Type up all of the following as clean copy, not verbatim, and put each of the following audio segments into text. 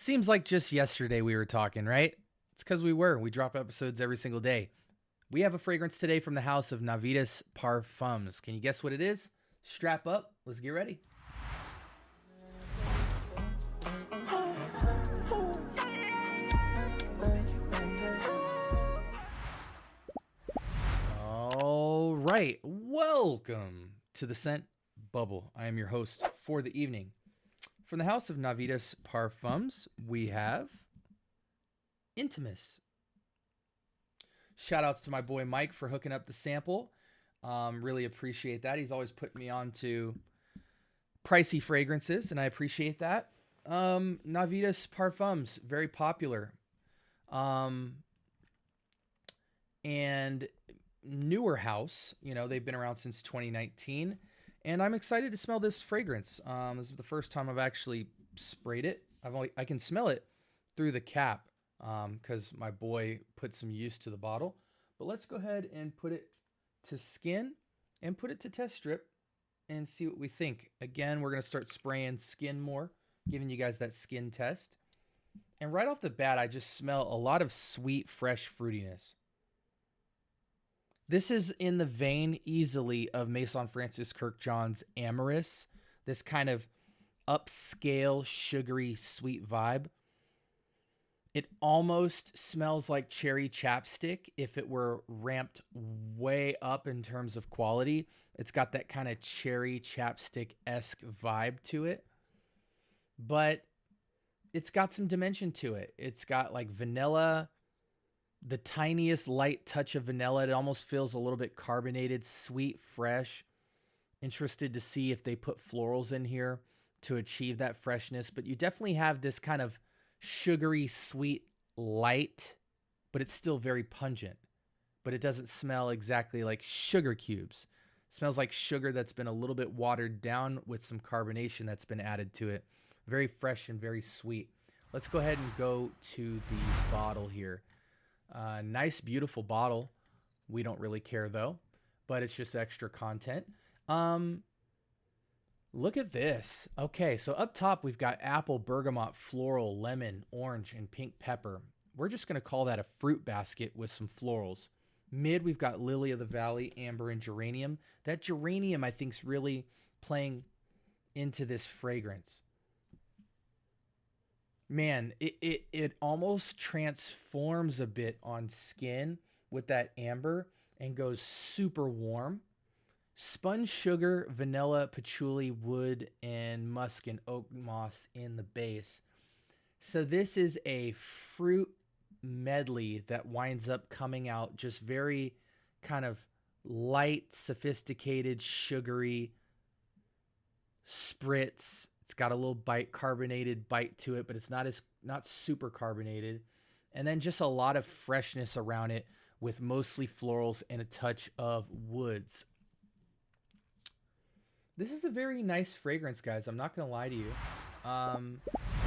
Seems like just yesterday we were talking, right? It's because we were. We drop episodes every single day. We have a fragrance today from the house of Navitus Parfums. Can you guess what it is? Strap up. Let's get ready. All right. Welcome to the Scent Bubble. I am your host for the evening. From the house of Navitus Parfums, we have Intimus. Shout outs to my boy Mike for hooking up the sample. Really appreciate that. He's always putting me on to pricey fragrances, and I appreciate that. Navitus Parfums, very popular. And newer house, they've been around since 2019. And I'm excited to smell this fragrance. This is the first time I've actually sprayed it. I can smell it through the cap because my boy put some use to the bottle. But let's go ahead and put it to skin and put it to test strip and see what we think. Again, we're going to start spraying skin more, giving you guys that skin test. And right off the bat, I just smell a lot of sweet, fresh fruitiness. This is in the vein easily of Maison Francis Kirkjohn's Amorous, this kind of upscale, sugary, sweet vibe. It almost smells like cherry chapstick if it were ramped way up in terms of quality. It's got that kind of cherry chapstick-esque vibe to it, but it's got some dimension to it. It's got like vanilla, the tiniest light touch of vanilla. It almost feels a little bit carbonated, sweet, fresh. Interested to see if they put florals in here to achieve that freshness. But you definitely have this kind of sugary, sweet light, but it's still very pungent. But it doesn't smell exactly like sugar cubes. It smells like sugar that's been a little bit watered down with some carbonation that's been added to it. Very fresh and very sweet. Let's go ahead and go to the bottle here. Nice, beautiful bottle. We don't really care though, but it's just extra content. Look at this. Okay, so up top we've got apple, bergamot, floral, lemon, orange, and pink pepper. We're just going to call that a fruit basket with some florals. Mid, we've got lily of the valley, amber, and geranium. That geranium, I think, is really playing into this fragrance. Man, it almost transforms a bit on skin with that amber and goes super warm. Spun sugar, vanilla, patchouli, wood, and musk and oak moss in the base. So this is a fruit medley that winds up coming out just very kind of light, sophisticated, sugary spritz. It's got a little carbonated bite to it, but it's not super carbonated. And then just a lot of freshness around it with mostly florals and a touch of woods. This is a very nice fragrance, guys. I'm not going to lie to you.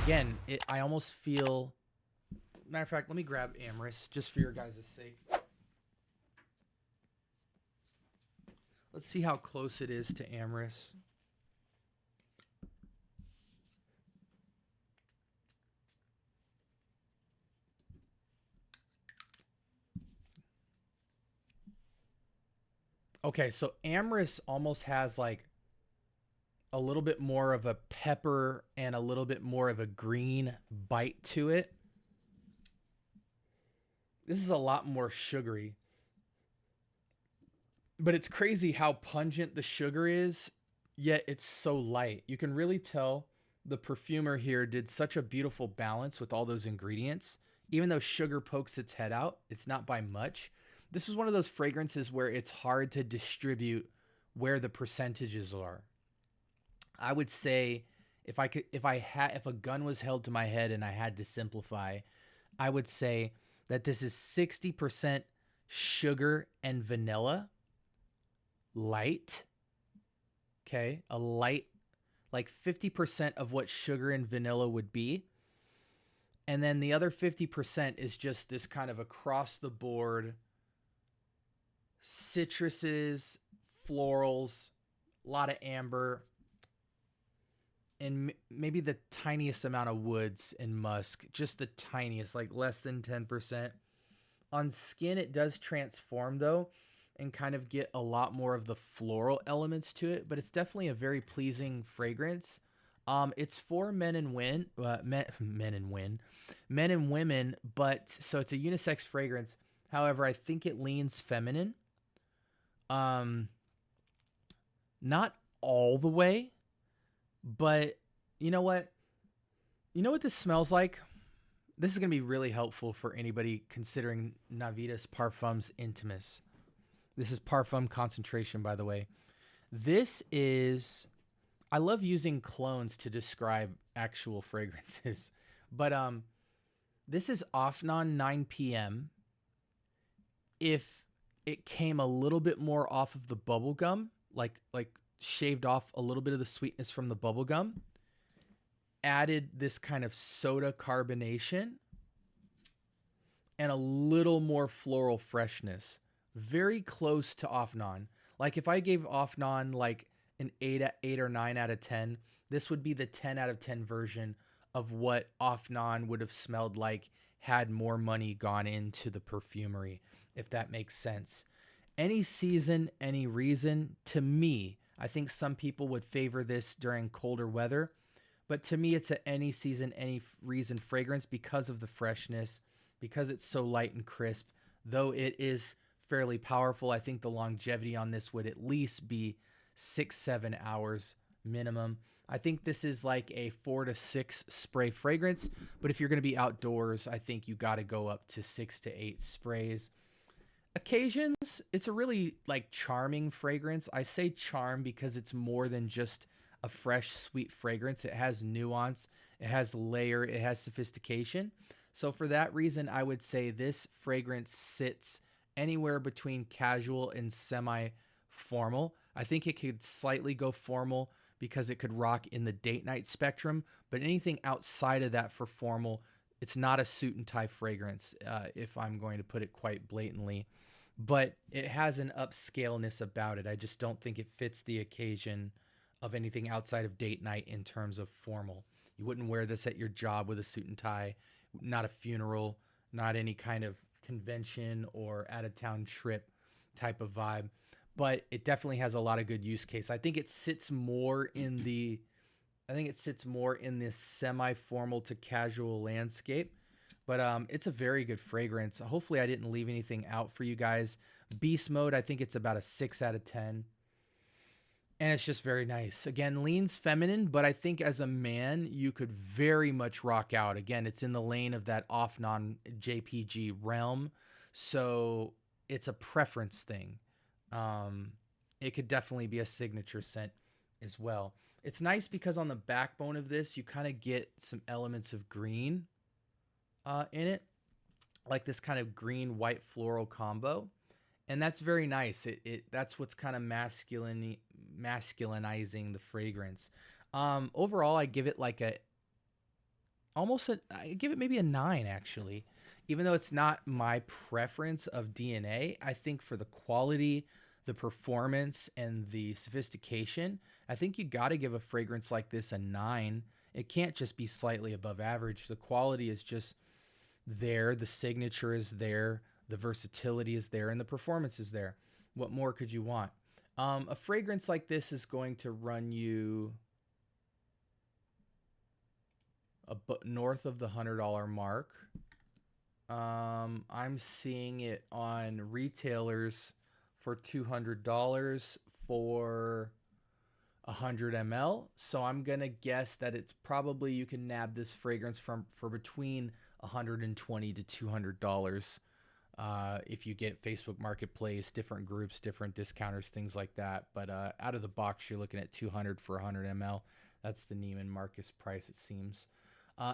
Again, I almost feel... Matter of fact, let me grab Amorous just for your guys' sake. Let's see how close it is to Amorous. Okay, so Amorous almost has like a little bit more of a pepper and a little bit more of a green bite to it. This is a lot more sugary. But it's crazy how pungent the sugar is, yet it's so light. You can really tell the perfumer here did such a beautiful balance with all those ingredients. Even though sugar pokes its head out, it's not by much. This is one of those fragrances where it's hard to distribute where the percentages are. I would say if a gun was held to my head and I had to simplify, I would say that this is 60% sugar and vanilla, light. Okay, a light, like 50% of what sugar and vanilla would be. And then the other 50% is just this kind of across the board citruses, florals, a lot of amber, and maybe the tiniest amount of woods and musk, just the tiniest, like less than 10%. On skin, it does transform though and kind of get a lot more of the floral elements to it, but it's definitely a very pleasing fragrance. It's for men and men and women, but so it's a unisex fragrance. However, I think it leans feminine. Um, Not all the way, but you know what? You know what this smells like? This is going to be really helpful for anybody considering Navitus Parfums Intimus. This is parfum concentration, by the way. This is, I love using clones to describe actual fragrances, but this is Offnon 9 p.m. If it came a little bit more off of the bubble gum, like shaved off a little bit of the sweetness from the bubble gum, added this kind of soda carbonation and a little more floral freshness, very close to Offnon. Like if I gave Offnon like an 8 or 9 out of 10, this would be the 10 out of 10 version of what Offnon would have smelled like had more money gone into the perfumery, if that makes sense. Any season, any reason, to me, I think some people would favor this during colder weather, but to me, it's a any season, any reason fragrance because of the freshness, because it's so light and crisp. Though it is fairly powerful, I think the longevity on this would at least be 6-7 hours minimum. I think this is like a 4 to 6 spray fragrance, but if you're going to be outdoors, I think you got to go up to 6 to 8 sprays. Occasions, it's a really like charming fragrance. I say charm because it's more than just a fresh, sweet fragrance. It has nuance, it has layer, it has sophistication. So for that reason, I would say this fragrance sits anywhere between casual and semi-formal. I think it could slightly go formal because it could rock in the date night spectrum, but anything outside of that for formal, it's not a suit and tie fragrance, if I'm going to put it quite blatantly. But it has an upscaleness about it. I just don't think it fits the occasion of anything outside of date night in terms of formal. You wouldn't wear this at your job with a suit and tie, not a funeral, not any kind of convention or out of town trip type of vibe. But it definitely has a lot of good use case. I think it sits more in this semi-formal to casual landscape. But it's a very good fragrance. Hopefully I didn't leave anything out for you guys. Beast mode, I think it's about a 6 out of 10. And it's just very nice. Again, leans feminine, but I think as a man, you could very much rock out. Again, it's in the lane of that off-non JPG realm. So it's a preference thing. It could definitely be a signature scent as well. It's nice because on the backbone of this, you kind of get some elements of green in it, like this kind of green white floral combo, and that's very nice. That's what's kind of masculinizing the fragrance. Overall, I give it like I give it maybe a 9 actually, even though it's not my preference of DNA. I think for the quality, the performance, and the sophistication, I think you got to give a fragrance like this a 9. It can't just be slightly above average. The quality is just there, the signature is there, the versatility is there, and the performance is there. What more could you want? A fragrance like this is going to run you north of the $100 mark. I'm seeing it on retailers for $200 for 100 ml. So I'm gonna guess that it's probably, you can nab this fragrance for between $120 to $200 if you get Facebook Marketplace, different groups, different discounters, things like that. But out of the box, you're looking at $200 for 100 ml. That's the Neiman Marcus price, it seems.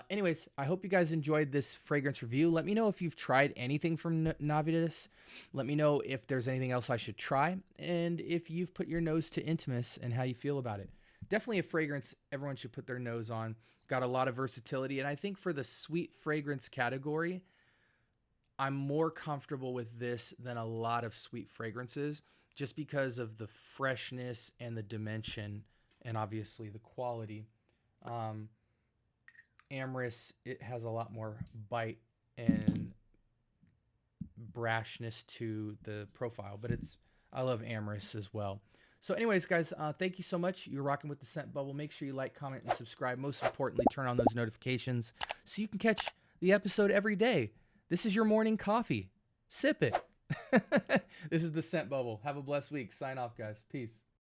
Anyways, I hope you guys enjoyed this fragrance review. Let me know if you've tried anything from Navitus. Let me know if there's anything else I should try, and if you've put your nose to Intimus and how you feel about it. Definitely a fragrance everyone should put their nose on. Got a lot of versatility, and I think for the sweet fragrance category, I'm more comfortable with this than a lot of sweet fragrances, just because of the freshness and the dimension, and obviously the quality. Amorous, it has a lot more bite and brashness to the profile, but I love Amorous as well. So anyways, guys, thank you so much. You're rocking with the Scent Bubble. Make sure you like, comment, and subscribe. Most importantly, turn on those notifications so you can catch the episode every day. This is your morning coffee. Sip it. This is the Scent Bubble. Have a blessed week. Sign off, guys. Peace.